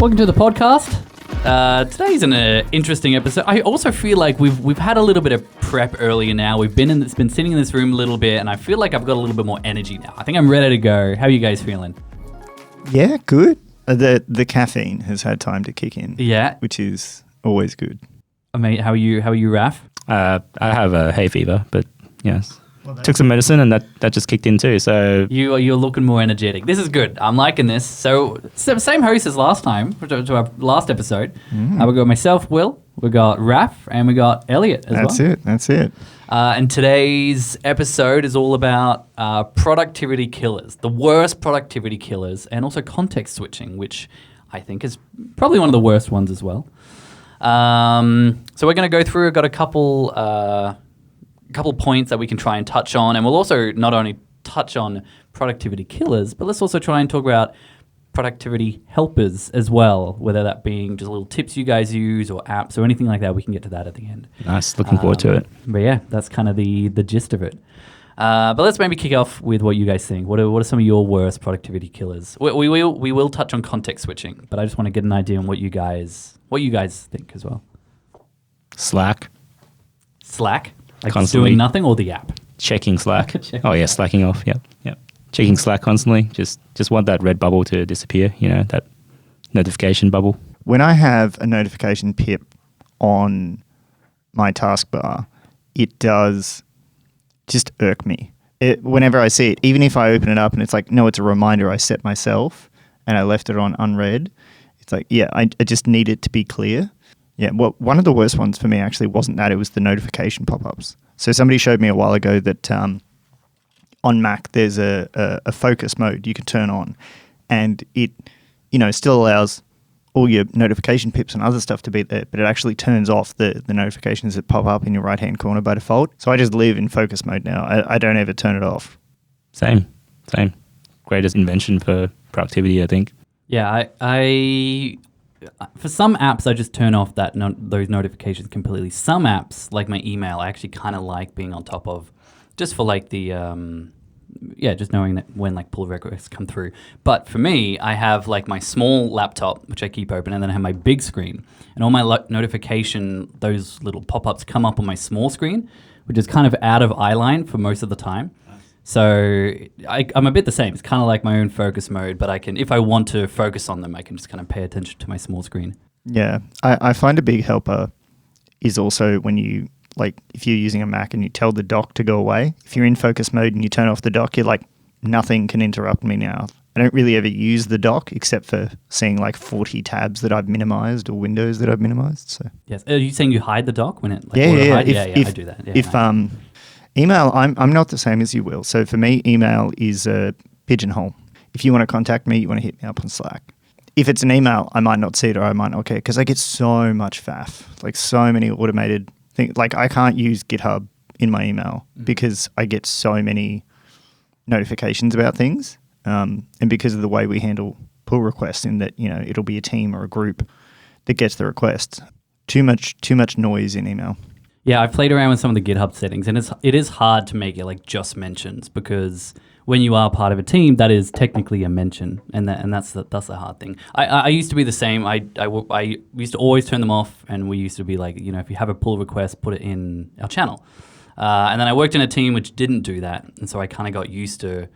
Welcome to the podcast. Today's an interesting episode. I also feel like we've had a little bit of prep earlier now. We've been sitting in this room a little bit, and I feel like I've got a little bit more energy now. I think I'm ready to go. How are you guys feeling? Yeah, good. The caffeine has had time to kick in. Yeah, which is always good. Mate, how are you, Raf? I have a hay fever, but yes. Took some medicine and that just kicked in too. So you're looking more energetic. This is good. I'm liking this. So same host as last time to our last episode. We got myself, Will. We got Raf, and we got Elliott as well. That's it. And today's episode is all about productivity killers, the worst productivity killers, and also context switching, which I think is probably one of the worst ones as well. So we're going to go through. I've got a couple points that we can try and touch on, and we'll also not only touch on productivity killers, but let's also try and talk about productivity helpers as well, whether that being just little tips you guys use or apps or anything like that. We can get to that at the end. Nice, looking forward to it. But yeah, that's kind of the gist of it. But let's maybe kick off with what you guys think. What are some of your worst productivity killers? We will touch on context switching, but I just want to get an idea on what you guys think as well. Slack. Like Constantly doing nothing, or the app? Checking Slack. Slacking off. Yep. Checking Slack constantly. Just want that red bubble to disappear, that notification bubble. When I have a notification pip on my taskbar, it does just irk me. Whenever I see it, even if I open it up and it's like, no, it's a reminder I set myself and I left it on unread, it's like, yeah, I just need it to be clear. Yeah, well, one of the worst ones for me actually wasn't that. It was the notification pop-ups. So somebody showed me a while ago that on Mac there's a focus mode you can turn on, and it still allows all your notification pips and other stuff to be there, but it actually turns off the notifications that pop up in your right-hand corner by default. So I just live in focus mode now. I don't ever turn it off. Same. Greatest invention for productivity, I think. Yeah, I for some apps, I just turn off those notifications completely. Some apps, like my email, I actually kind of like being on top of, just for like the, just knowing that when like pull requests come through. But for me, I have like my small laptop, which I keep open, and then I have my big screen. And all my notification, those little pop-ups come up on my small screen, which is kind of out of eye line for most of the time. So I'm a bit the same. It's kind of like my own focus mode, but I can, if I want to focus on them, I can just kind of pay attention to my small screen. Yeah, I find a big helper is also when you, like, if you're using a Mac and you tell the dock to go away, if you're in focus mode and you turn off the dock, you're like, nothing can interrupt me now. I don't really ever use the dock except for seeing like 40 tabs that I've minimized or windows that I've minimized. So yes, are you saying you hide the dock when it? Like, yeah. I do that. Yeah, if email, I'm not the same as you, Will. So for me, email is a pigeonhole. If you want to contact me, you want to hit me up on Slack. If it's an email, I might not see it or I might not care because I get so much faff, like so many automated things. Like I can't use GitHub in my email because I get so many notifications about things, and because of the way we handle pull requests, in that it'll be a team or a group that gets the request. Too much noise in email. Yeah, I've played around with some of the GitHub settings, and it is hard to make it like just mentions, because when you are part of a team, that is technically a mention, and that's the hard thing. I used to be the same. I used to always turn them off, and we used to be like, if you have a pull request, put it in our channel. And then I worked in a team which didn't do that, and so I kind of got used to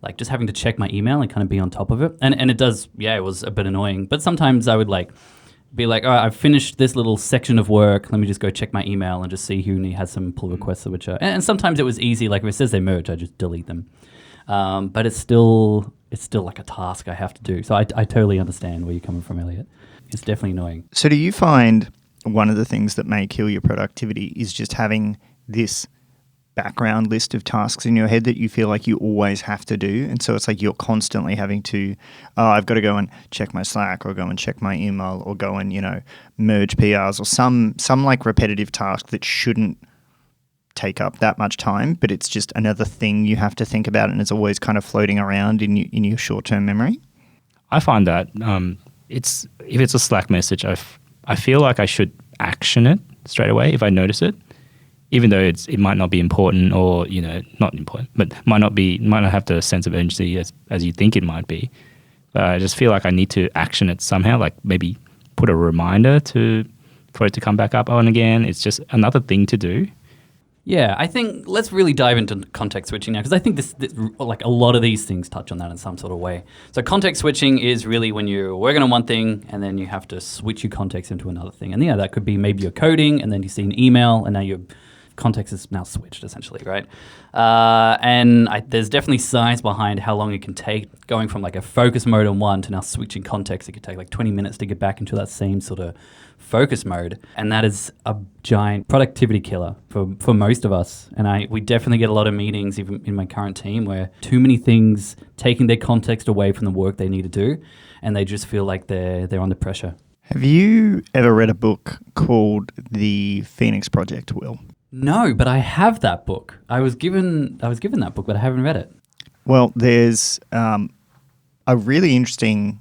like just having to check my email and kind of be on top of it. And it does, it was a bit annoying, but sometimes I would like be like, all right, I've finished this little section of work. Let me just go check my email and just see who has some pull requests, which are, and sometimes it was easy. Like if it says they merge, I just delete them. But it's still like a task I have to do. So I totally understand where you're coming from, Elliott. It's definitely annoying. So do you find one of the things that may kill your productivity is just having this background list of tasks in your head that you feel like you always have to do, and so it's like you're constantly having to I've got to go and check my Slack or go and check my email or go and merge PRs or some like repetitive task that shouldn't take up that much time, but it's just another thing you have to think about, and it's always kind of floating around in your short-term memory? I find that if it's a Slack message, I feel like I should action it straight away if I notice it, even though it might not be important, or not important, but might not have the sense of urgency as you think it might be. But I just feel like I need to action it somehow, like maybe put a reminder for it to come back up on again. It's just another thing to do. Yeah, I think let's really dive into context switching now, because I think this like a lot of these things touch on that in some sort of way. So context switching is really when you're working on one thing and then you have to switch your context into another thing. And yeah, that could be maybe you're coding and then you see an email and now your context is now switched essentially, right? There's definitely science behind how long it can take going from like a focus mode on one to now switching context. It could take like 20 minutes to get back into that same sort of focus mode, and that is a giant productivity killer for most of us. And we definitely get a lot of meetings, even in my current team, where too many things taking their context away from the work they need to do, and they just feel like they're under pressure. Have you ever read a book called The Phoenix Project, Will? No, but I have that book. I was given that book, but I haven't read it. Well, there's a really interesting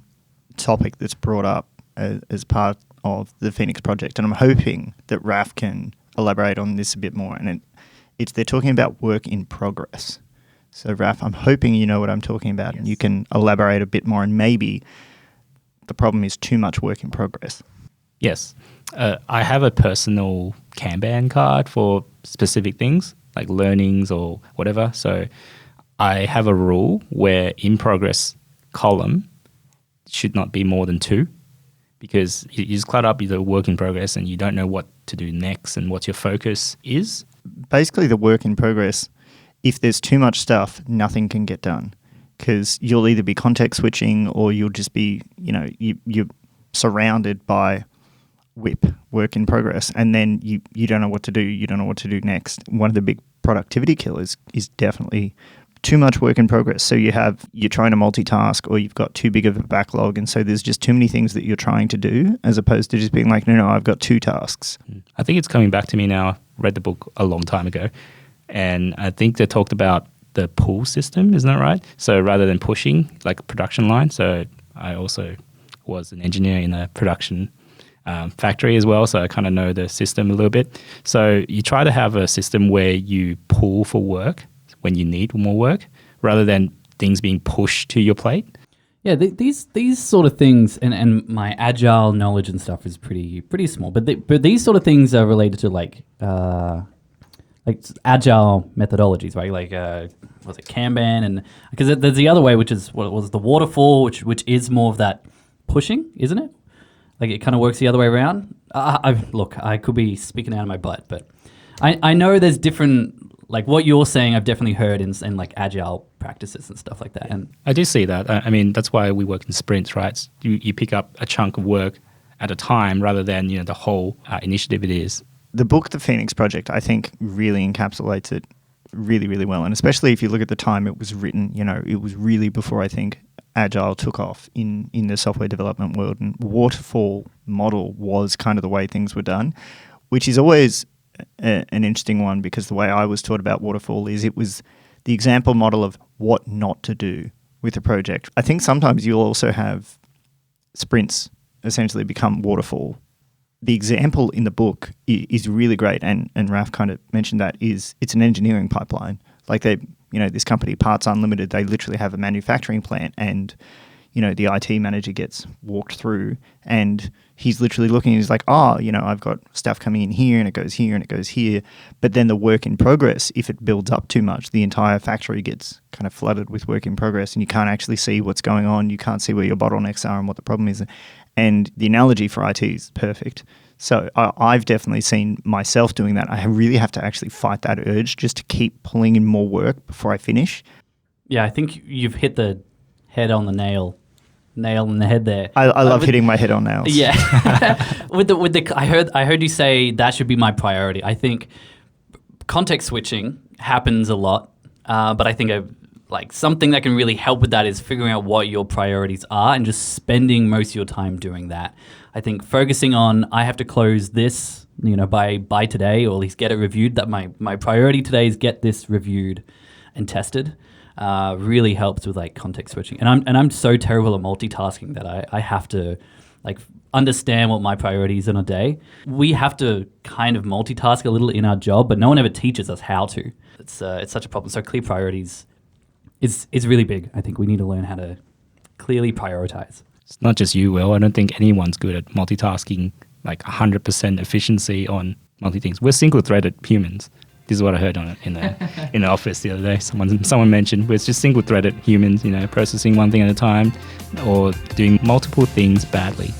topic that's brought up as part of the Phoenix Project, and I'm hoping that Raf can elaborate on this a bit more. And they're talking about work in progress. So Raf, I'm hoping you know what I'm talking about, and you can elaborate a bit more. And maybe the problem is too much work in progress. Yes, I have a personal Kanban card for specific things like learnings or whatever. So I have a rule where in progress column should not be more than 2. Because you just clutter up the work in progress and you don't know what to do next and what your focus is. Basically, the work in progress, if there's too much stuff, nothing can get done. Because you'll either be context switching or you'll just be, you're surrounded by WIP, work in progress, and then you don't know what to do. You don't know what to do next. One of the big productivity killers is definitely too much work in progress. So you're trying to multitask, or you've got too big of a backlog, and so there's just too many things that you're trying to do, as opposed to just being like, no, I've got 2 tasks. I think it's coming back to me now. I read the book a long time ago, and I think they talked about the pull system, isn't that right? So rather than pushing, like a production line. So I also was an engineer in a production factory as well, so I kind of know the system a little bit. So you try to have a system where you pull for work when you need more work, rather than things being pushed to your plate. Yeah, these sort of things, and my agile knowledge and stuff is pretty small. But these sort of things are related to like agile methodologies, right? Like was it Kanban, and because there's the other way, which is what was the waterfall, which is more of that pushing, isn't it? Like it kind of works the other way around. I could be speaking out of my butt, but I know there's different. Like what you're saying, I've definitely heard in like agile practices and stuff like that. And I do see that. I mean, that's why we work in sprints, right? You pick up a chunk of work at a time rather than the whole initiative it is. The book, The Phoenix Project, I think really encapsulates it really, really well. And especially if you look at the time it was written, it was really before I think agile took off in the software development world. And waterfall model was kind of the way things were done, which is always an interesting one, because the way I was taught about waterfall is it was the example model of what not to do with a project. I think sometimes you'll also have sprints essentially become waterfall. The example in the book is really great, and Raf kind of mentioned that, is it's an engineering pipeline. Like this company, Parts Unlimited, they literally have a manufacturing plant, and the IT manager gets walked through and he's literally looking and he's like, I've got stuff coming in here and it goes here and it goes here. But then the work in progress, if it builds up too much, the entire factory gets kind of flooded with work in progress and you can't actually see what's going on. You can't see where your bottlenecks are and what the problem is. And the analogy for IT is perfect. So I've definitely seen myself doing that. I really have to actually fight that urge just to keep pulling in more work before I finish. Yeah, I think you've hit the head on the nail in the head there. I love hitting my head on nails. Yeah. I heard you say that should be my priority. I think context switching happens a lot, but I think something that can really help with that is figuring out what your priorities are and just spending most of your time doing that. I think focusing on, I have to close this, by today, or at least get it reviewed. That my priority today is get this reviewed and tested. Really helps with context switching. And I'm so terrible at multitasking that I have to understand what my priorities in a day. We have to kind of multitask a little in our job, but no one ever teaches us how to. It's such a problem. So clear priorities is really big. I think we need to learn how to clearly prioritize. It's not just you, Will. I don't think anyone's good at multitasking, like 100% efficiency on multi-things. We're single-threaded humans. This is what I heard in the office the other day. Someone mentioned we're just single-threaded humans, processing one thing at a time or doing multiple things badly.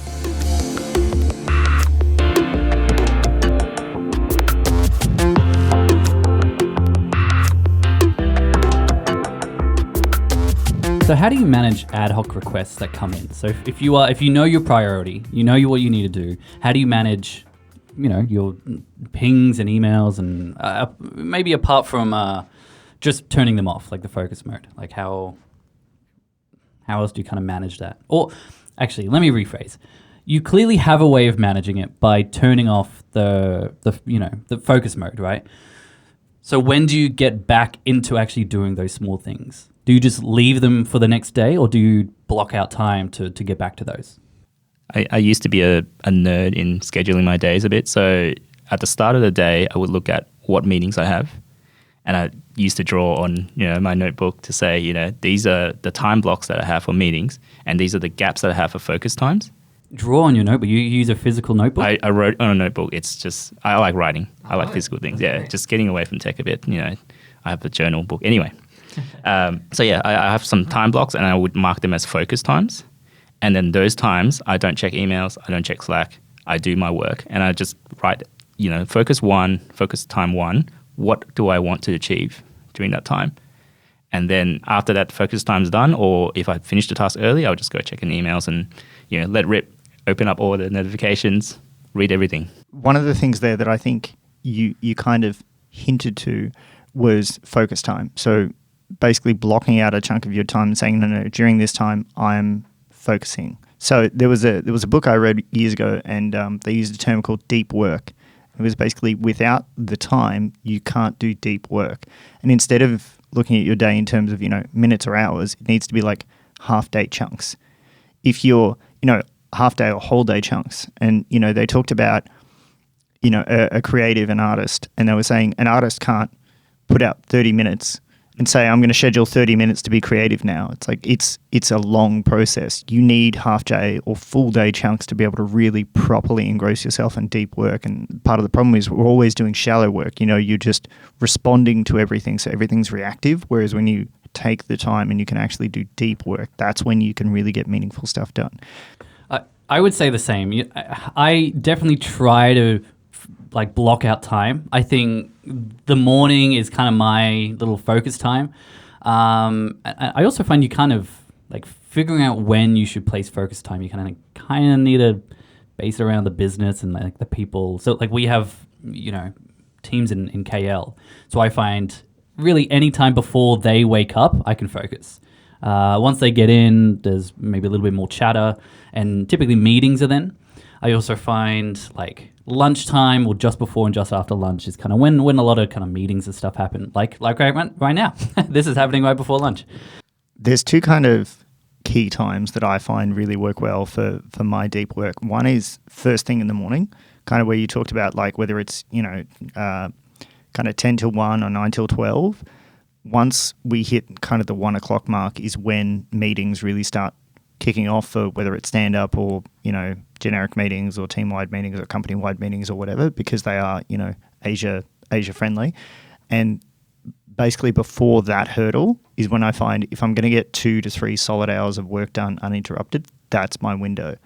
So how do you manage ad hoc requests that come in? So if you know your priority, you know what you need to do, how do you manage, your pings and emails and maybe apart from just turning them off, like the focus mode? Like how else do you kind of manage that? Or actually, let me rephrase. You clearly have a way of managing it by turning off the focus mode, right? So when do you get back into actually doing those small things? Do you just leave them for the next day, or do you block out time to get back to those? I used to be a nerd in scheduling my days a bit. So at the start of the day, I would look at what meetings I have. And I used to draw on my notebook to say, these are the time blocks that I have for meetings, and these are the gaps that I have for focus times. Draw on your notebook? You use a physical notebook? I wrote on a notebook. It's just, I like writing. I like physical things. Yeah, just getting away from tech a bit. I have a journal book. Anyway. I have some time blocks and I would mark them as focus times. And then those times, I don't check emails, I don't check Slack, I do my work. And I just write, focus time one, what do I want to achieve during that time? And then after that focus time's done, or if I finish the task early, I'll just go check in emails and, let rip, open up all the notifications, read everything. One of the things there that I think you kind of hinted to was focus time. So basically blocking out a chunk of your time and saying, no, during this time I'm focusing. So there was a book I read years ago, and they used a term called deep work. It was basically without the time, you can't do deep work. And instead of looking at your day in terms of, minutes or hours, it needs to be like half day chunks. If you're, half day or whole day chunks, and, they talked about, a creative, an artist, and they were saying an artist can't put out 30 minutes and say, I'm going to schedule 30 minutes to be creative now. It's like, it's a long process. You need half day or full day chunks to be able to really properly engross yourself in deep work. And part of the problem is we're always doing shallow work. You're just responding to everything. So everything's reactive. Whereas when you take the time and you can actually do deep work, that's when you can really get meaningful stuff done. I would say the same. I definitely try to block out time. I think the morning is kind of my little focus time. I also find you kind of figuring out when you should place focus time. You kind of need to base it around the business and the people. So we have teams in KL. So I find really any time before they wake up, I can focus. Once they get in, there's maybe a little bit more chatter, and typically meetings are then. I also find lunchtime or just before and just after lunch is kind of when a lot of kind of meetings and stuff happen, like right now. This is happening right before lunch. There's two kind of key times that I find really work well for my deep work. One is first thing in the morning, kind of where you talked about whether it's, kind of 10 till 1 or 9 till 12. Once we hit kind of the 1 o'clock mark is when meetings really start kicking off, for whether it's stand-up or, generic meetings or team-wide meetings or company-wide meetings or whatever, because they are, Asia friendly. And basically before that hurdle is when I find if I'm going to get 2 to 3 solid hours of work done uninterrupted, that's my window.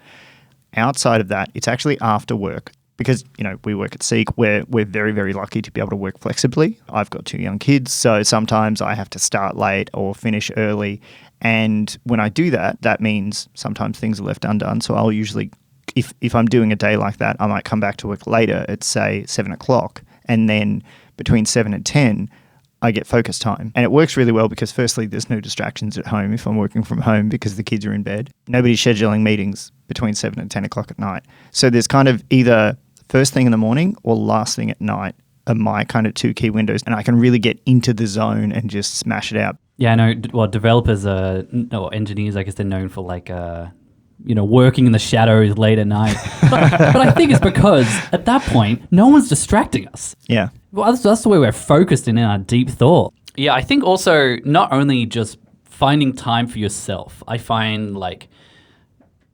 Outside of that, it's actually after work. Because, we work at SEEK, we're very, very lucky to be able to work flexibly. I've got 2 young kids, so sometimes I have to start late or finish early. And when I do that, that means sometimes things are left undone. So I'll usually, if I'm doing a day like that, I might come back to work later at, say, 7 o'clock. And then between 7 and 10, I get focus time. And it works really well because firstly, there's no distractions at home if I'm working from home because the kids are in bed. Nobody's scheduling meetings between 7 and 10 o'clock at night. So there's kind of either first thing in the morning or last thing at night are my kind of 2 key windows, and I can really get into the zone and just smash it out. Yeah, I know. Well, developers or engineers, I guess they're known for working in the shadows late at night. But I think it's because at that point, no one's distracting us. Yeah. Well, that's the way we're focused in our deep thought. Yeah, I think also not only just finding time for yourself. I find like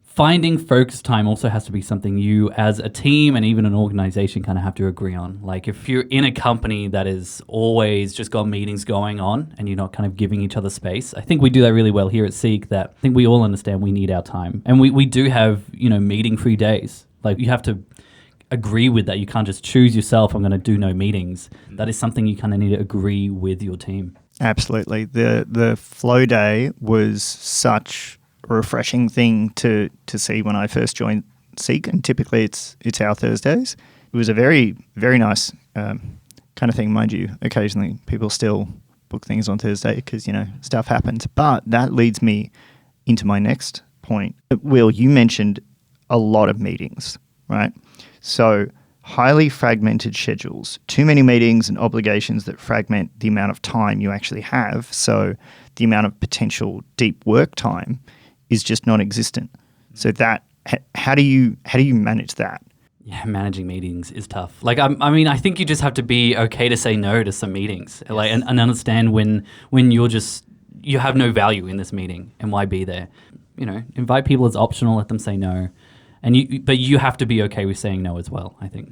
finding focus time also has to be something you as a team and even an organization kind of have to agree on. Like if you're in a company that is always just got meetings going on and you're not kind of giving each other space, I think we do that really well here at SEEK, that I think we all understand we need our time. And we do have, meeting free days. Like you have to agree with that. You can't just choose yourself, I'm going to do no meetings. That is something you kind of need to agree with your team. Absolutely. The flow day was such a refreshing thing to see when I first joined SEEK, and typically it's our Thursdays. It was a very, very nice kind of thing. Mind you, occasionally people still book things on Thursday because, stuff happens. But that leads me into my next point. Will, you mentioned a lot of meetings, right? So highly fragmented schedules, too many meetings and obligations that fragment the amount of time you actually have. So the amount of potential deep work time is just non-existent. So that, how do you manage that? Yeah, managing meetings is tough. Like, I think you just have to be okay to say no to some meetings, yes. Like, and understand when you have no value in this meeting and why be there. Invite people as optional, let them say no. But you have to be okay with saying no as well, I think.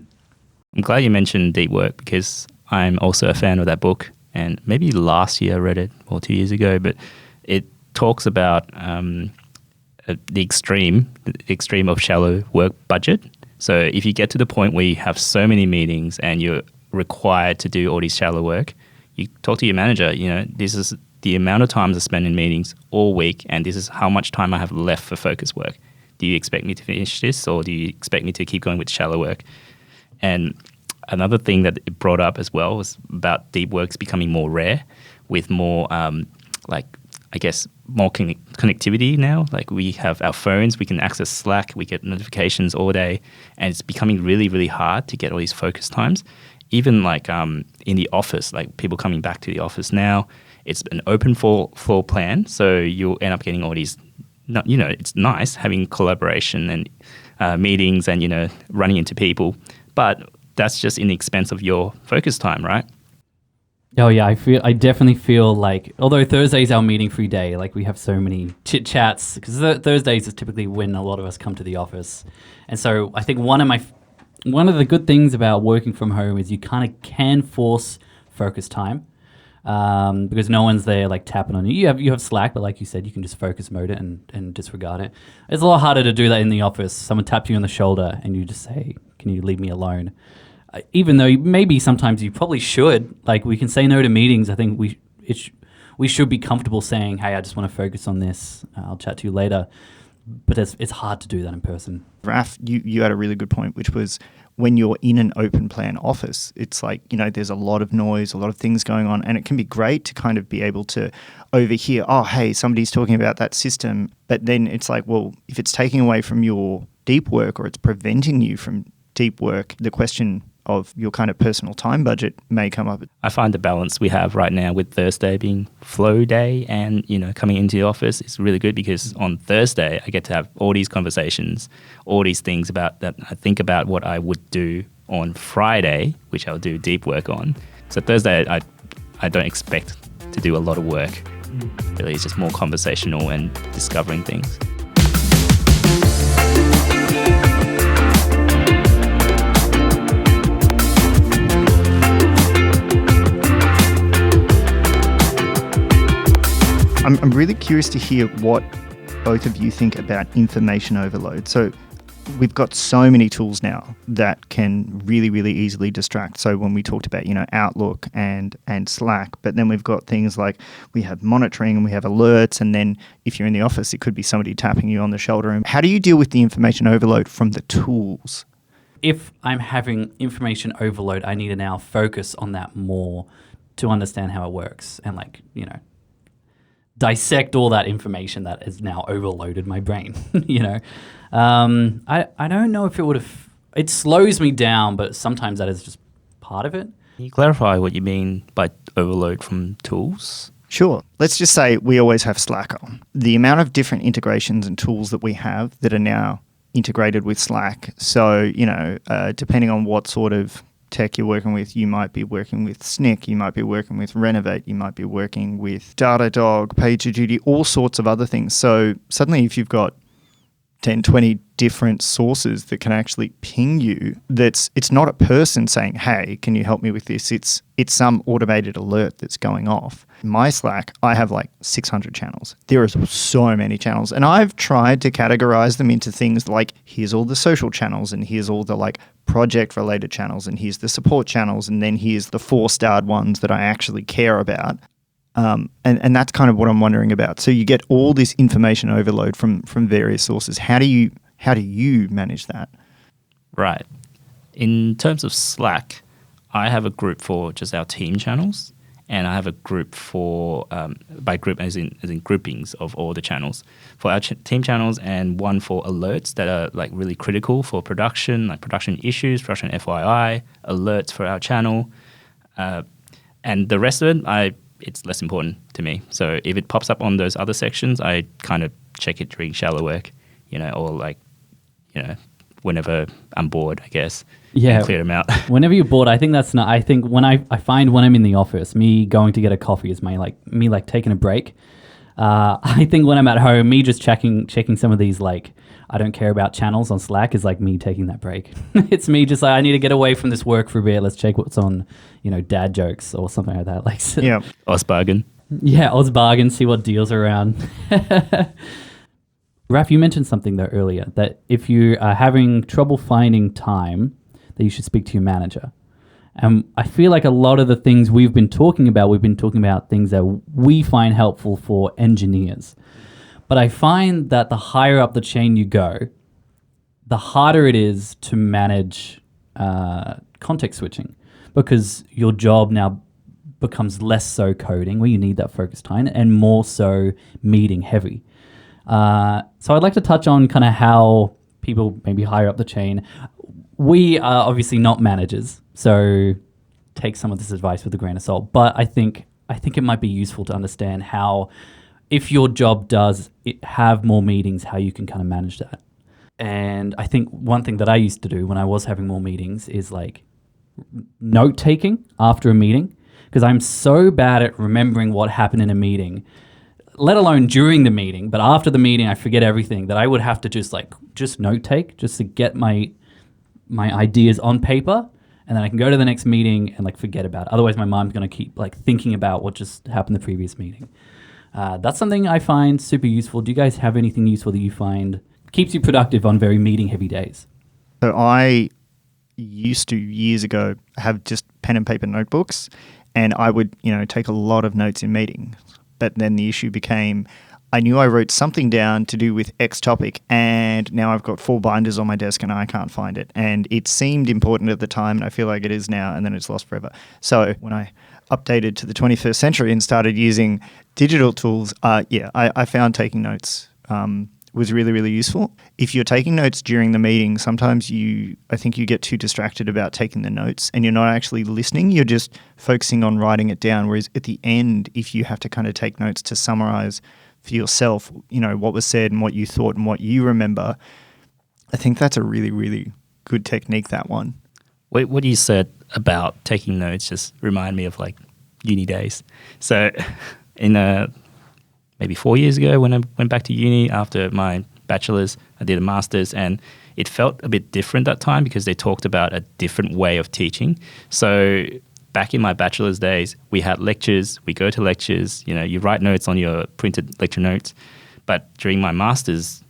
I'm glad you mentioned deep work because I'm also a fan of that book. And maybe last year I read it, or 2 years ago, but it talks about the extreme of shallow work budget. So if you get to the point where you have so many meetings and you're required to do all this shallow work, you talk to your manager, this is the amount of time I spend in meetings all week, and this is how much time I have left for focus work. Do you expect me to finish this, or do you expect me to keep going with shallow work? And another thing that it brought up as well was about deep works becoming more rare with more, more connectivity now. Like we have our phones, we can access Slack, we get notifications all day, and it's becoming really, really hard to get all these focus times. Even like in the office, like people coming back to the office now, it's an open floor plan, so you'll end up getting all these. It's nice having collaboration and meetings and, running into people, but that's just in the expense of your focus time, right? Oh yeah, I definitely feel like, although Thursday's our meeting free day, like we have so many chit chats, because Thursdays is typically when a lot of us come to the office. And so I think one of the good things about working from home is you kind of can force focus time. Because no one's there like tapping on you. You have Slack, but like you said, you can just focus mode it and disregard it. It's a lot harder to do that in the office. Someone taps you on the shoulder and you just say, "Can you leave me alone?" Even though maybe sometimes you probably should. Like we can say no to meetings. I think we should be comfortable saying, "Hey, I just want to focus on this. I'll chat to you later." But it's hard to do that in person. Raf, you had a really good point, which was when you're in an open plan office, it's like, there's a lot of noise, a lot of things going on, and it can be great to kind of be able to overhear, oh, hey, somebody's talking about that system. But then it's like, well, if it's taking away from your deep work or it's preventing you from deep work, the question of your kind of personal time budget may come up. I find the balance we have right now with Thursday being flow day and, coming into the office is really good because on Thursday I get to have all these conversations, all these things about that I think about what I would do on Friday, which I'll do deep work on. So Thursday I don't expect to do a lot of work. Really, it's just more conversational and discovering things. I'm really curious to hear what both of you think about information overload. So we've got so many tools now that can really, really easily distract. So when we talked about, Outlook and Slack, but then we've got things like we have monitoring and we have alerts. And then if you're in the office, it could be somebody tapping you on the shoulder. And how do you deal with the information overload from the tools? If I'm having information overload, I need to now focus on that more to understand how it works and dissect all that information that has now overloaded my brain. I don't know if it slows me down, but sometimes that is just part of it. Can you clarify what you mean by overload from tools? Sure. Let's just say we always have Slack on. The amount of different integrations and tools that we have that are now integrated with Slack. So, depending on what sort of tech you're working with. You might be working with Snyk, you might be working with Renovate, you might be working with Datadog, PagerDuty, all sorts of other things. So suddenly if you've got 10, 20 different sources that can actually ping you, it's not a person saying, hey, can you help me with this? It's some automated alert that's going off. In my Slack, I have like 600 channels. There are so many channels. And I've tried to categorize them into things like, here's all the social channels, and here's all the like project related channels, and here's the support channels, and then here's the 4-starred ones that I actually care about. And that's kind of what I'm wondering about. So you get all this information overload from various sources. How do you manage that? Right. In terms of Slack, I have a group for just our team channels, and I have a group for by group as in groupings of all the channels for our team channels, and one for alerts that are like really critical for production, like production issues, production FYI, alerts for our channel, and the rest of it, it's less important to me. So if it pops up on those other sections, I kind of check it during shallow work, or like, whenever I'm bored, I guess. Yeah. And clear them out. Whenever you're bored, I think that's not, I think when I find when I'm in the office, me going to get a coffee is me taking a break. I think when I'm at home, me just checking some of these, like, I don't care about channels on Slack is like me taking that break. It's me just like, I need to get away from this work for a bit. Let's check what's on, dad jokes or something like that. Like, so, Yeah. Osbargain. Yeah, Oz bargain, see what deals are around. Raf, you mentioned something though earlier, that if you are having trouble finding time, that you should speak to your manager. And I feel like a lot of the things we've been talking about things that we find helpful for engineers. But I find that the higher up the chain you go, the harder it is to manage context switching, because your job now becomes less so coding, where you need that focused time, and more so meeting heavy. So I'd like to touch on kind of how people maybe higher up the chain. We are obviously not managers, so take some of this advice with a grain of salt. But I think it might be useful to understand how, if your job does have more meetings, how you can kind of manage that. And I think one thing that I used to do when I was having more meetings is like note taking after a meeting, because I'm so bad at remembering what happened in a meeting, let alone during the meeting, but after the meeting I forget everything, that I would have to just note take just to get my ideas on paper, and then I can go to the next meeting and like forget about it. Otherwise my mind's going to keep like thinking about what just happened the previous meeting. That's something I find super useful. Do you guys have anything useful that you find keeps you productive on very meeting heavy days? So I used to years ago have just pen and paper notebooks, and I would, take a lot of notes in meetings. But then the issue became, I knew I wrote something down to do with X topic, and now I've got 4 binders on my desk and I can't find it. And it seemed important at the time, and I feel like it is now, and then it's lost forever. So when I updated to the 21st century and started using digital tools, I found taking notes was really, really useful. If you're taking notes during the meeting, sometimes I think you get too distracted about taking the notes and you're not actually listening. You're just focusing on writing it down. Whereas at the end, if you have to kind of take notes to summarize for yourself, what was said and what you thought and what you remember, I think that's a really, really good technique, that one. What you said about taking notes just remind me of like uni days. So in maybe 4 years ago when I went back to uni after my bachelor's, I did a master's, and it felt a bit different that time because they talked about a different way of teaching. So back in my bachelor's days, we had lectures, we go to lectures, you write notes on your printed lecture notes. But during my master's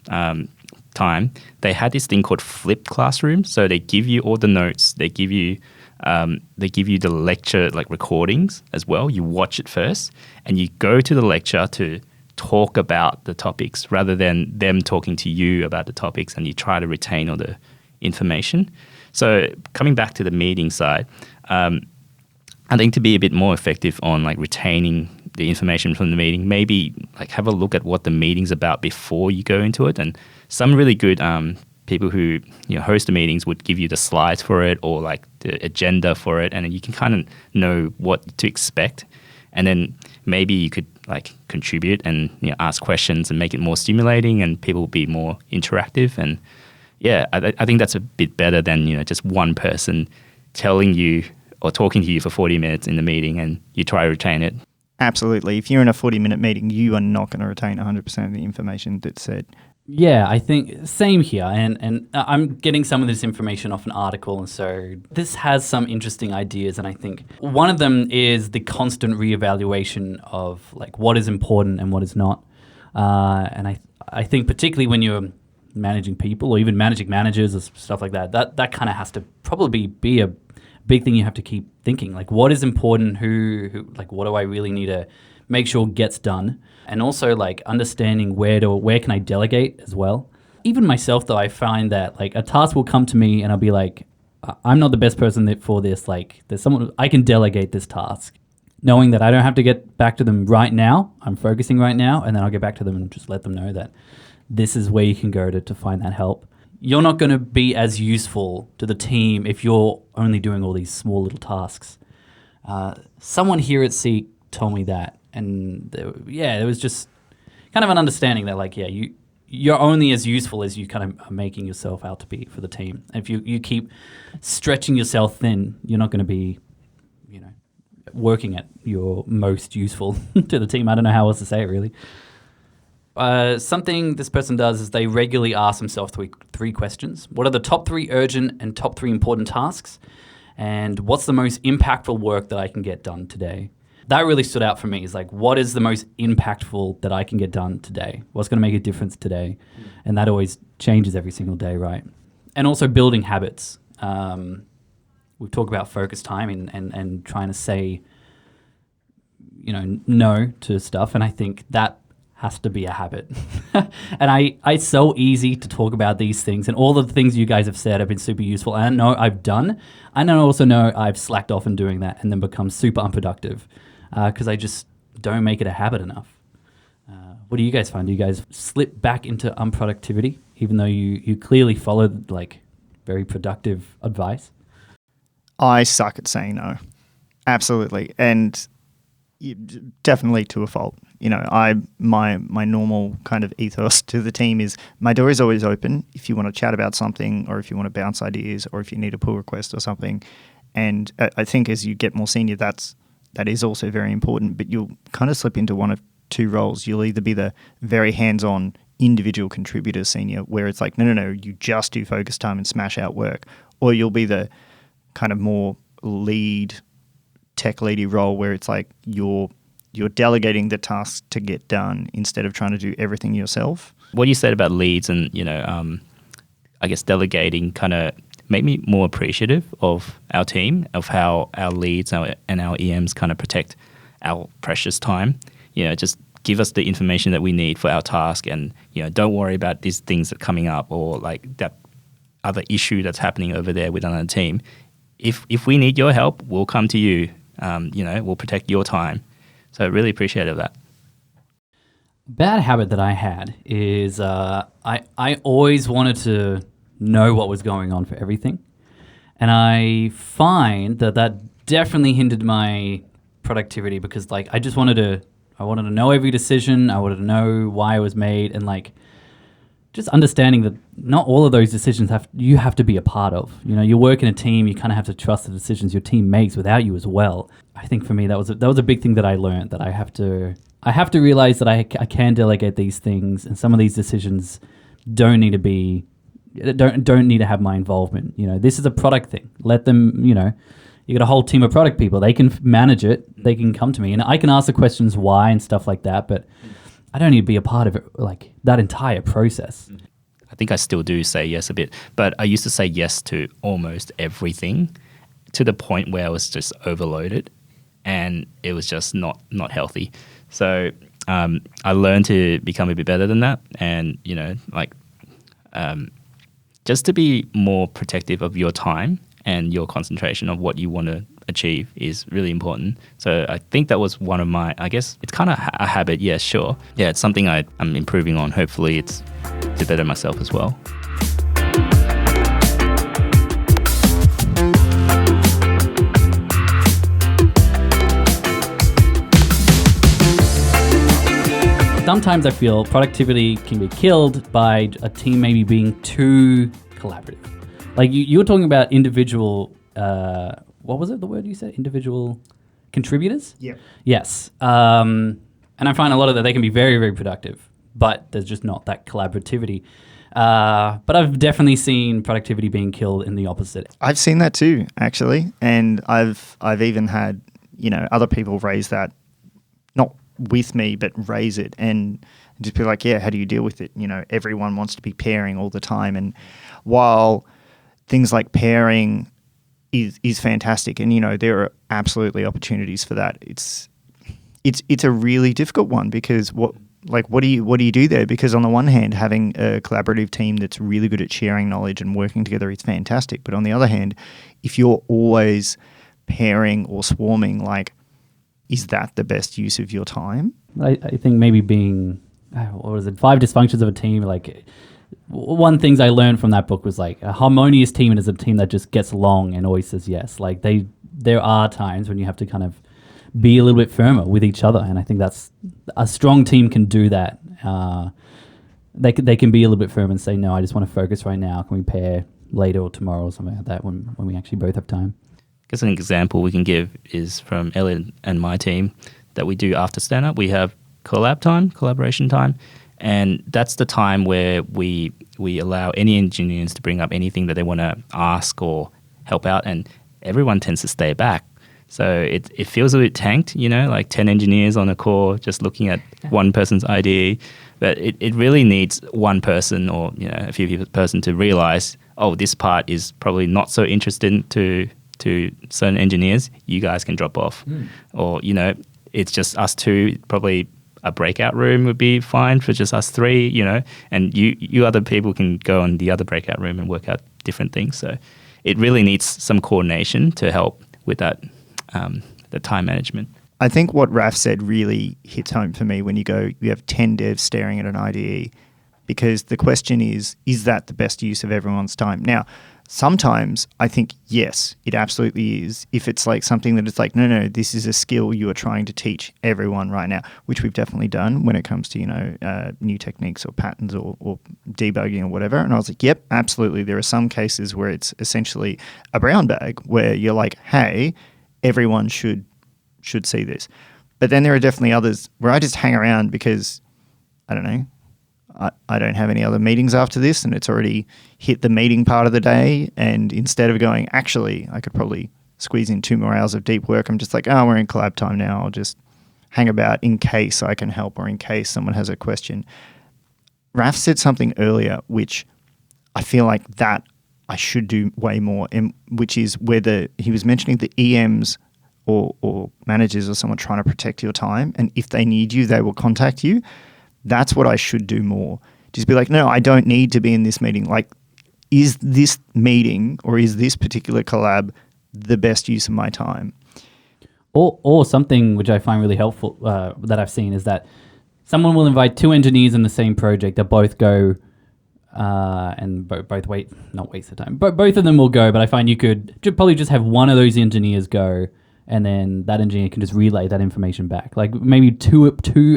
time, they had this thing called flipped classroom. So they give you all the notes, they give you the lecture like recordings as well. You watch it first, and you go to the lecture to talk about the topics rather than them talking to you about the topics, and you try to retain all the information. So coming back to the meeting side, I think to be a bit more effective on like retaining the information from the meeting, maybe like have a look at what the meeting's about before you go into it. And some really good people who host the meetings would give you the slides for it or like the agenda for it, and then you can kind of know what to expect. And then maybe you could like contribute and ask questions and make it more stimulating, and people will be more interactive. And I think that's a bit better than just one person telling you or talking to you for 40 minutes in the meeting and you try to retain it. Absolutely. If you're in a 40-minute meeting, you are not going to retain 100% of the information that's said. Yeah, I think same here. And I'm getting some of this information off an article. And so this has some interesting ideas. And I think one of them is the constant reevaluation of like what is important and what is not. And I think particularly when you're managing people or even managing managers or stuff like that, that kind of has to probably be a big thing you have to keep thinking. Like what is important? Who like what do I really need to make sure gets done? And also like understanding where can I delegate as well. Even myself though, I find that like a task will come to me and I'll be like, I'm not the best person for this. Like there's someone I can delegate this task, knowing that I don't have to get back to them right now. I'm focusing right now, and then I'll get back to them and just let them know that this is where you can go to find that help. You're not going to be as useful to the team if you're only doing all these small little tasks. Someone here at SEEK told me that. And there was just kind of an understanding that like, you're only as useful as you kind of are making yourself out to be for the team. If you keep stretching yourself thin, you're not going to be, working at your most useful to the team. I don't know how else to say it really. Something this person does is they regularly ask themselves three questions. What are the top 3 urgent and top 3 important tasks? And what's the most impactful work that I can get done today? That really stood out for me. Is like, what is the most impactful that I can get done today? What's going to make a difference today? And that always changes every single day, right? And also building habits. We've talked about focus time and trying to say, no to stuff. And I think that has to be a habit. And it's so easy to talk about these things, and all of the things you guys have said have been super useful. And I know I've done. I also know I've slacked off in doing that and then become super unproductive. Because I just don't make it a habit enough. What do you guys find? Do you guys slip back into unproductivity, even though you clearly followed like very productive advice? I suck at saying no. Absolutely. And definitely to a fault. My normal kind of ethos to the team is my door is always open if you want to chat about something, or if you want to bounce ideas, or if you need a pull request or something. And I think as you get more senior, that is also very important, but you'll kind of slip into one of 2 roles. You'll either be the very hands-on individual contributor senior, where it's like, no, you just do focus time and smash out work. Or you'll be the kind of more tech leady role, where it's like you're delegating the tasks to get done instead of trying to do everything yourself. What you said about leads and, I guess delegating kind of made me more appreciative of our team, of how our leads and our EMs kind of protect our precious time. Just give us the information that we need for our task, and don't worry about these things that are coming up, or like that other issue that's happening over there with another team. If we need your help, we'll come to you. We'll protect your time. So I really appreciated that. Bad habit that I had is I always wanted to know what was going on for everything. And I find that definitely hindered my productivity, because like I wanted to know every decision. I wanted to know why it was made, and like just understanding that not all of those decisions you have to be a part of. You work in a team, you kind of have to trust the decisions your team makes without you as well. I think for me that was a big thing that I learned, that I have to realize that I can delegate these things, and some of these decisions don't need to have my involvement. This is a product thing. Let them, you got a whole team of product people. They can manage it. They can come to me, and I can ask the questions why and stuff like that, but I don't need to be a part of it, like that entire process. I think I still do say yes a bit, but I used to say yes to almost everything, to the point where I was just overloaded, and it was just not healthy. So I learned to become a bit better than that, and just to be more protective of your time and your concentration of what you want to achieve is really important. So I think that was one of my, I guess it's kind of a habit. Yeah, sure. Yeah, it's something I'm improving on. Hopefully it's to better myself as well. Sometimes I feel productivity can be killed by a team maybe being too collaborative. Like you were talking about individual what was it? The word you said, individual contributors. Yeah. Yes. And I find a lot of that they can be very, very productive, but there's just not that collaborativity. But I've definitely seen productivity being killed in the opposite. I've seen that too, actually, and I've even had other people raise that, not with me, but raise it and just be like, yeah, how do you deal with it? Everyone wants to be pairing all the time, and while things like pairing is fantastic, and there are absolutely opportunities for that, it's a really difficult one because what do you do there? Because on the one hand, having a collaborative team that's really good at sharing knowledge and working together is fantastic. But on the other hand, if you're always pairing or swarming, is that the best use of your time? I think maybe being, 5 dysfunctions of a team, one things I learned from that book was a harmonious team is a team that just gets along and always says yes. There are times when you have to kind of be a little bit firmer with each other, and I think that's a strong team can do that. They can be a little bit firm and say, no, I just want to focus right now. Can we pair later or tomorrow or something like that when we actually both have time? I guess an example we can give is from Elliot and my team that we do after stand-up. We have collaboration time, and that's the time where we allow any engineers to bring up anything that they want to ask or help out, and everyone tends to stay back. So it feels a bit tanked, 10 engineers on a call just looking at one person's idea. But it really needs one person or a few people person to realize, oh, this part is probably not so interesting to certain engineers. You guys can drop off. Or, it's just us two. Probably a breakout room would be fine for just us three, and you other people can go in the other breakout room and work out different things. So it really needs some coordination to help with that. The time management. I think what Raf said really hits home for me when you have 10 devs staring at an IDE, because the question is that the best use of everyone's time? Now, sometimes I think, yes, it absolutely is. If it's something that it's no, this is a skill you are trying to teach everyone right now, which we've definitely done when it comes to, new techniques or patterns or debugging or whatever. And I was like, yep, absolutely. There are some cases where it's essentially a brown bag where you're like, hey, everyone should see this. But then there are definitely others where I just hang around because, I don't know, I don't have any other meetings after this and it's already hit the meeting part of the day, and instead of going, actually, I could probably squeeze in 2 more hours of deep work, I'm just like, oh, we're in collab time now. I'll just hang about in case I can help or in case someone has a question. Raf said something earlier which I feel like that I should do way more, which is whether he was mentioning the EMs or managers or someone trying to protect your time, and if they need you, they will contact you. That's what I should do more. Just be like, no, I don't need to be in this meeting. Is this meeting or is this particular collab the best use of my time? Or something which I find really helpful that I've seen is that someone will invite 2 engineers in the same project that both go and both not waste the time. But both of them will go, but I find you could probably just have one of those engineers go, and then that engineer can just relay that information back. Maybe two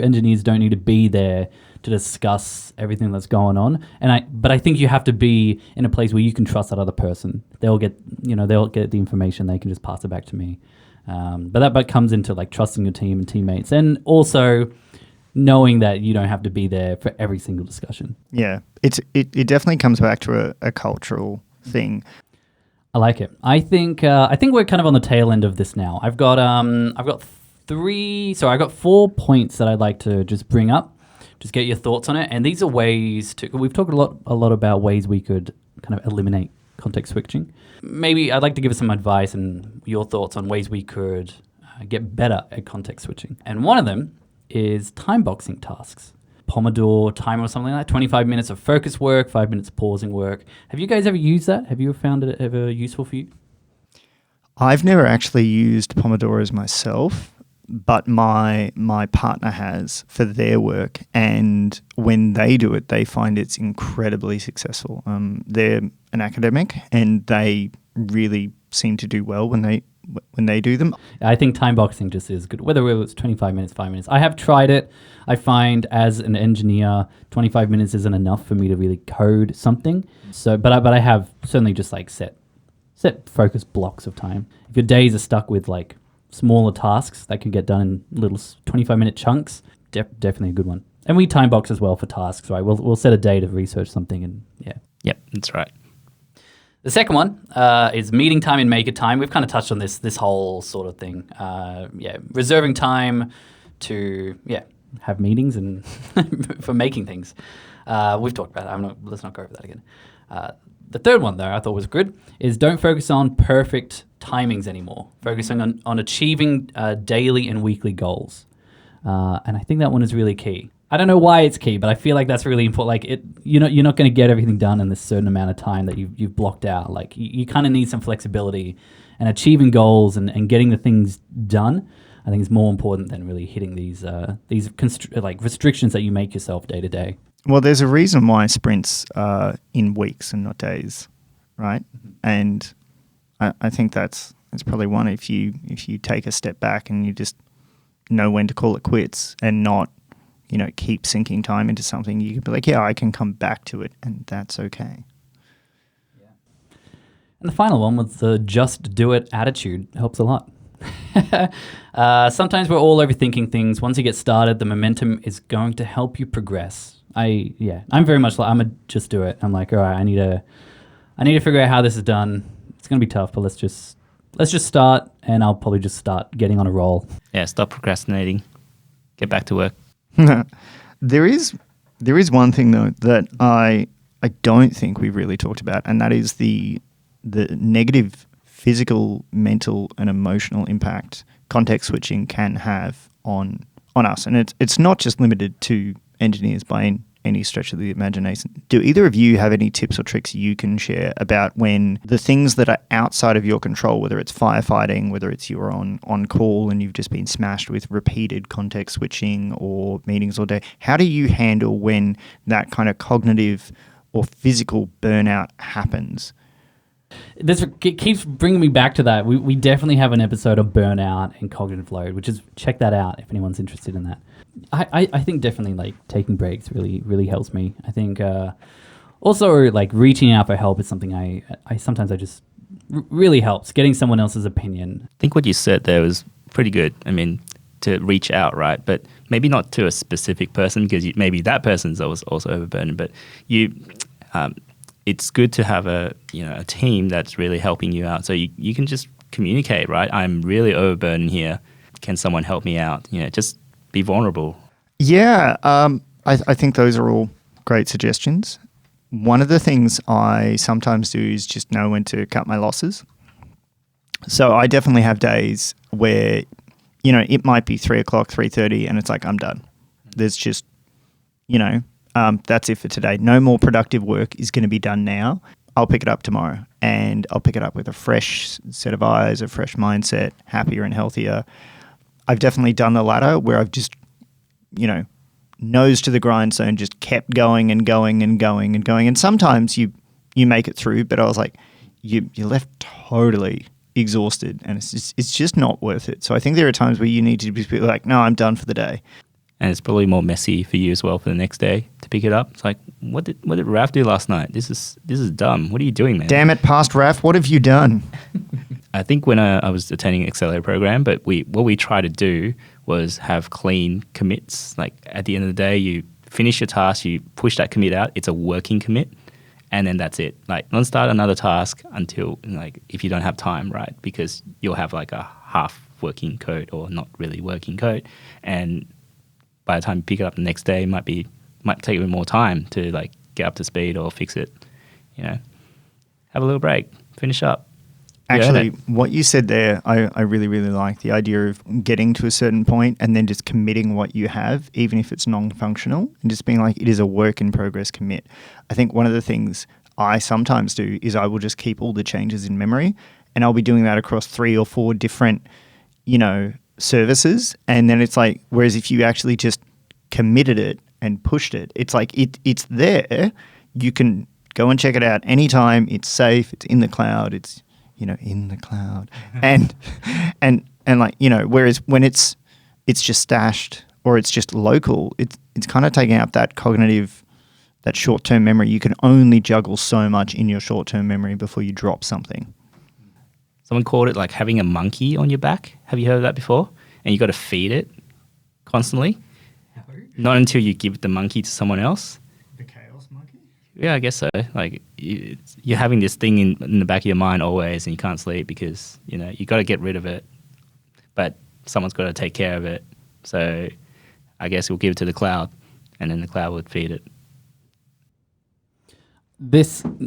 engineers don't need to be there to discuss everything that's going on. But I think you have to be in a place where you can trust that other person. They'll get the information. They can just pass it back to me. But that comes into trusting your team and teammates, and also knowing that you don't have to be there for every single discussion. Yeah, it definitely comes back to a cultural thing. I like it. I think we're kind of on the tail end of this now. I've got 4 points that I'd like to just bring up, just get your thoughts on it. And these are ways we've talked a lot about ways we could kind of eliminate context switching. Maybe I'd like to give us some advice and your thoughts on ways we could get better at context switching. And one of them is time boxing tasks. Pomodoro timer or something like that, 25 minutes of focus work, 5 minutes of pausing work. Have you guys ever used that? Have you found it ever useful for you? I've never actually used Pomodoros myself, but my partner has for their work, and when they do it, they find it's incredibly successful. They're an academic, and they really seem to do well when they do them. I think time boxing just is good, whether it's 25 minutes, 5 minutes. I have tried it. I find as an engineer, 25 minutes isn't enough for me to really code something. So, but I have certainly just set set focused blocks of time. If your days are stuck with like smaller tasks that can get done in little 25-minute chunks, definitely a good one. And we time box as well for tasks, right? We'll set a day to research something, and yeah. Yep, that's right. The second one is meeting time and maker time. We've kind of touched on this whole sort of thing. Reserving time to have meetings and for making things. We've talked about that. Let's not go over that again. The third one, though, I thought was good, is don't focus on perfect timings anymore. Focusing on achieving daily and weekly goals. And I think that one is really key. I don't know why it's key, but I feel like that's really important. Like you're not going to get everything done in this certain amount of time that you've blocked out. Like you kind of need some flexibility, and achieving goals and getting the things done, I think is more important than really hitting these restrictions that you make yourself day to day. Well, there's a reason why sprints are in weeks and not days, right? Mm-hmm. And I think that's probably one. If you take a step back and you just know when to call it quits and not keep sinking time into something, you can be like, I can come back to it, and that's okay. Yeah. And the final one was the just do it attitude. It helps a lot. Sometimes we're all overthinking things. Once you get started, the momentum is going to help you progress. I'm very much like, I'm a just do it. I'm like, all right, I need to figure out how this is done. It's going to be tough, but let's just start, and I'll probably just start getting on a roll. Yeah, stop procrastinating. Get back to work. There is one thing though that I don't think we've really talked about, and that is the negative physical, mental, and emotional impact context switching can have on us. And it's not just limited to engineers by any stretch of the imagination. Do either of you have any tips or tricks you can share about when the things that are outside of your control, whether it's firefighting, whether it's you're on call and you've just been smashed with repeated context switching or meetings all day, how do you handle when that kind of cognitive or physical burnout happens? This keeps bringing me back to that. We definitely have an episode of burnout and cognitive load, which is, check that out if anyone's interested in that. I think definitely like taking breaks really helps me. I think also like reaching out for help is something I sometimes just really helps. Getting someone else's opinion. I think what you said there was pretty good. I mean, to reach out, right? But maybe not to a specific person, because maybe that person's also overburdened. But it's good to have a team that's really helping you out. So you can just communicate, right? I'm really overburdened here. Can someone help me out? Just be vulnerable. Yeah, I think those are all great suggestions. One of the things I sometimes do is just know when to cut my losses. So I definitely have days where, it might be 3 o'clock, 3:30, and it's like, I'm done. There's just, that's it for today. No more productive work is going to be done now. I'll pick it up tomorrow, and I'll pick it up with a fresh set of eyes, a fresh mindset, happier and healthier. I've definitely done the latter where I've just, nose to the grindstone, just kept going and going and going and going. And sometimes you make it through, but I was like, you're left totally exhausted, and it's just not worth it. So I think there are times where you need to be like, no, I'm done for the day. And it's probably more messy for you as well for the next day to pick it up. It's like, what did Raf do last night? This is dumb. What are you doing, man? Damn it, past Raf, what have you done? I think when I was attending an accelerator program, but what we try to do was have clean commits. Like at the end of the day, you finish your task, you push that commit out. It's a working commit, and then that's it. Like don't start another task until if you don't have time, right? Because you'll have like a half working code or not really working code, and by the time you pick it up the next day, might take a bit more time to get up to speed or fix it. Have a little break, finish up. Actually, what you said there, I really, really like the idea of getting to a certain point and then just committing what you have, even if it's non-functional, and just being like, it is a work in progress commit. I think one of the things I sometimes do is I will just keep all the changes in memory, and I'll be doing that across 3 or 4 different, services. And then it's like, whereas if you actually just committed it and pushed it, it's like it's there. You can go and check it out anytime. It's safe. It's in the cloud. It's in the cloud, and whereas when it's just stashed or it's just local, it's kind of taking up that cognitive, that short-term memory. You can only juggle so much in your short-term memory before you drop something. Someone called it like having a monkey on your back. Have you heard of that before? And you got to feed it constantly. Not until you give the monkey to someone else. The chaos monkey? Yeah, I guess so. Like you're having this thing in the back of your mind always, and you can't sleep because you got to get rid of it, but someone's got to take care of it. So I guess we'll give it to the cloud, and then the cloud would feed it.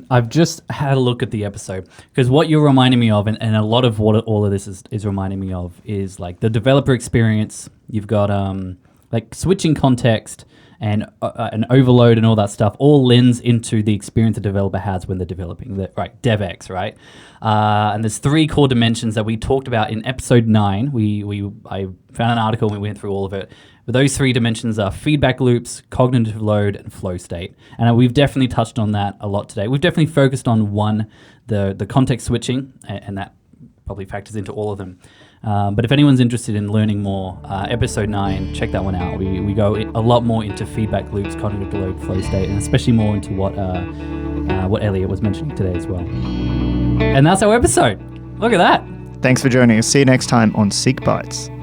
I've just had a look at the episode because what you're reminding me of, and a lot of what all of this is reminding me of, is like the developer experience. You've got like switching context and an overload and all that stuff all lends into the experience a developer has when they're developing, right? DevX, right? And there's 3 core dimensions that we talked about in episode 9. I found an article and we went through all of it. But those 3 dimensions are feedback loops, cognitive load, and flow state. And we've definitely touched on that a lot today. We've definitely focused on one, the context switching, and that probably factors into all of them. But if anyone's interested in learning more, episode 9, check that one out. We go a lot more into feedback loops, cognitive load, flow state, and especially more into what Elliott was mentioning today as well. And that's our episode. Look at that. Thanks for joining us. See you next time on SEEK Bytes.